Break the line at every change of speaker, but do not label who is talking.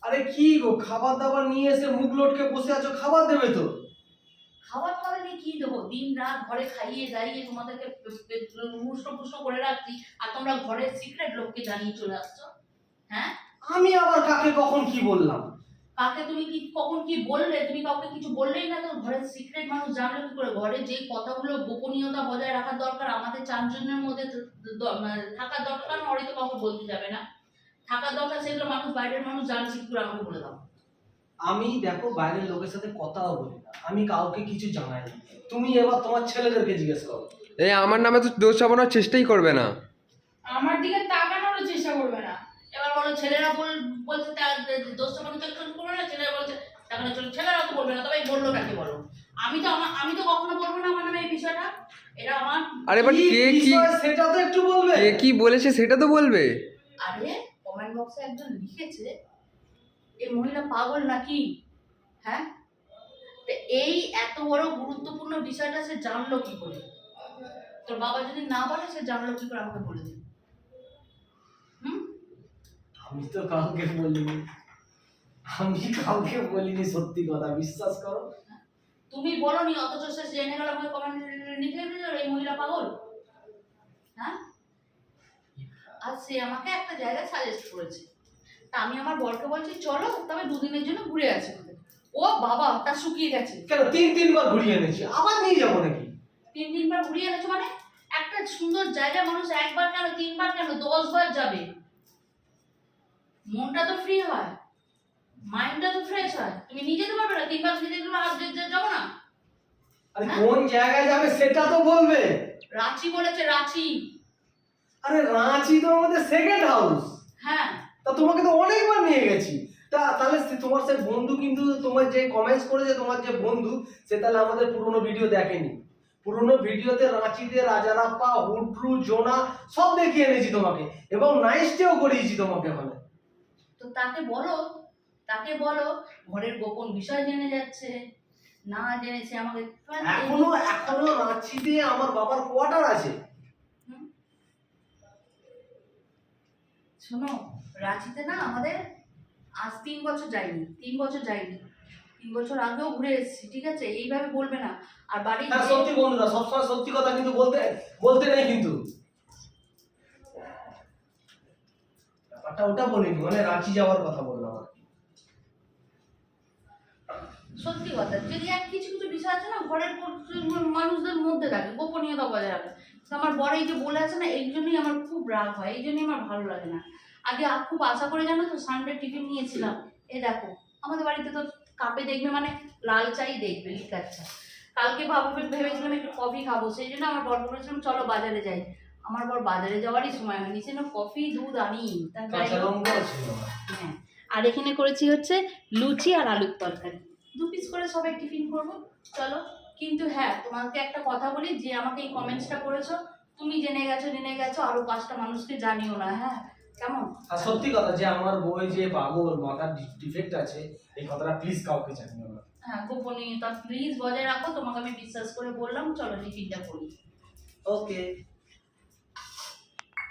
আরে কি গো, খাবার দাবার নিয়ে এসে মুখ লটকে বসে আছো, খাবার দেবে তো?
খাবার খাওয়ালে কি দেবো? দিন রাত ঘরে খাইয়ে দাইয়ে তোমাদেরকে হুষ্ট পুষ্ট করে রাখছি, আর তোমরা ঘরের সিক্রেট লোককে জানিয়ে চলে আসছো। হ্যাঁ,
আমি আবার কাকে কখন কি বললাম?
কাকে তুমি কি কখন কি বললে? তুমি কাউকে কিছু বললেই না তো ঘরের সিক্রেট মানুষ জানলো কি করে? ঘরে যে কথাগুলো গোপনীয়তা বজায় রাখার দরকার, আমাদের চারজনের মধ্যে মানে থাকার দরকার, নয় তো কাউকে বলতে যাবে না। থাকার দরকার, সেগুলো মানুষ, বাইরের মানুষ জানছে কি করে? আমাকে বলে দাও।
আমি দেখো বাইরের লোকের সাথে কথাও বলি না, আমি কাউকে কিছু জানাই না। তুমি এবার তোমার ছেলেদেরকে জিজ্ঞেস করো।
এই আমার নামে তো দোষ চাপানোর চেষ্টাই করবে না।
আমার দিকে তাকানোরও চেষ্টা করবে না।
এবার বলো ছেলেরা বলছে দোষটা কোনো চেক করবে না, ছেলেরা বলছে তাহলে চলো, ছেলেরা তো বলবে না, তবে বললো কাকে বলো? আমি তো কখনো বলবো না আমার নামে এই বিষয়টা। এটা আমার।
আরে বাট
কি
কে কি
বিষয় সেটা তো একটু বলবে।
কে কি বলেছে সেটা তো বলবে।
আরে কমেন্ট বক্সে একজন লিখেছে এই মহিলা পাগল নাকি। হ্যাঁ, তো এই এত বড় গুরুত্বপূর্ণ বিষয়টা সে জানলো কি করে? তোর বাবা যদি না বলে সে জানলো কি করে? আমাকে বলে দিন। হুম,
আমি তো কাউকে বলিনি, আমি কাউকে বলিনি, সত্যি কথা বিশ্বাস করো।
তুমি বলোনি, অথচ সে জেনে গেল, আমাকে কমেন্ট লিখে দিল এই মহিলা পাগল। হ্যাঁ, আর সে আমাকে একটা জায়গায় সাজেস্ট করেছে। তা আমি আমার বরকে বলছি চলো তবে দুদিনের জন্য ঘুরে আসি। ও বাবা, তা শুকিয়ে গেছে।
কেন 3-3 বার ঘুরিয়ে এনেছি, আবার নিয়ে যাবো নাকি?
3 বার ঘুরিয়ে এনেছো মানে? একটা সুন্দর জায়গা মানুষ একবার কেন, 3বার কেন, 10বার যাবে। মনটা তো ফ্রি হয়, মাইন্ডটা তো ফ্রেশ হয়। তুমি নিয়ে যেতে পারবে না 3বার? নিজে তোমার আর যাবো না?
আরে
হ্যাঁ?
কোন জায়গায় যাবে সেটা তো বলবে।
রাঁচি বলেছে, রাঁচি।
আরে রাঁচি তো আমাদের সেকেন্ড হাউস।
হ্যাঁ,
তা তোমাকে তো অনেকবার নিয়ে গেছি। তাহলে তোমার সে বন্ধু, কিন্তু তোমার যে কমেন্টস করেছে তোমার যে বন্ধু, সে তাহলে আমাদের পুরনো ভিডিও দেখেনি। পুরনো ভিডিওতে রাঁচিতে রাজারাপ্পা, হুড্রু, জোনা সব দেখিয়ে এনেছি তোমাকে, এবং নাইস ডেও করিয়েছি তোমাকে ওখানে।
তো তাকে বলো ঘরের গোপন বিষয় জেনে যাচ্ছে, না জেনেছে আমাকে।
এখনো রাঁচিতে আমার বাবার কোয়ার্টার আছে।
হুম? শোনো, রাঁচিতে না আমাদের আজ 3 বছর যাইনি, 3 বছর যাইনি, 3 বছর আগেও ঘুরে এসেছি, ঠিক আছে? এইভাবে বলবে না। আর বাড়ির
হ্যাঁ সত্যি বন্ধুরা, সবসময় সত্যি কথা কিন্তু বলতে বলতে নেই কিন্তু। ব্যাপারটা ওটা বলিনি, মানে রাঁচি যাওয়ার কথা বললাম আর কি।
সত্যি কথা, যদি এক কিছু কিছু বিষয় আছে না ঘরের মানুষদের মধ্যে থাকে, গোপনীয়তা বজায় রাখে। তো আমার বড় এই যে বলে আছে না, এই জন্যই আমার খুব রাগ হয়, এই জন্যই আমার ভালো লাগে না। আগে খুব আশা করে জানো তো সানডে টিফিন নিয়েছিলাম। এই দেখো, আমাদের বাড়িতে তো কাপে দেখবে মানে লাল চাই দেখবে, লিকার চা। কালকে ভেবেছিলাম একটু কফি খাবো, সেই জন্য আমার বর বলেছিলাম চলো বাজারে যাই। আমার বর বাজারে যাওয়ারই সময় হয়নি, সে কফি দুধ আনি।
কাঁচা লঙ্কাও ছিল।
হ্যাঁ, আর এখানে করেছি হচ্ছে লুচি আর আলুর তরকারি, 2 পিস করে সবাই টিফিন করবো। চলো, কিন্তু হ্যাঁ তোমাকে একটা কথা বলি, যে আমাকে এই কমেন্টসটা করেছো, তুমি জেনে গেছো, আরো 5টা মানুষকে জানিও না, হ্যাঁ? কেমন?
আর সত্যি কথা, যে আমার বই যে পাগল, মাথার ডিফেক্ট আছে, এই কথাটা প্লিজ কাউকে জানিও না।
হ্যাঁ, গোপনীয়তা প্লিজ বজায় রাখো, তোমাকে আমি বিশ্বাস করে বললাম। চলো টিফিনটা করি।
ওকে।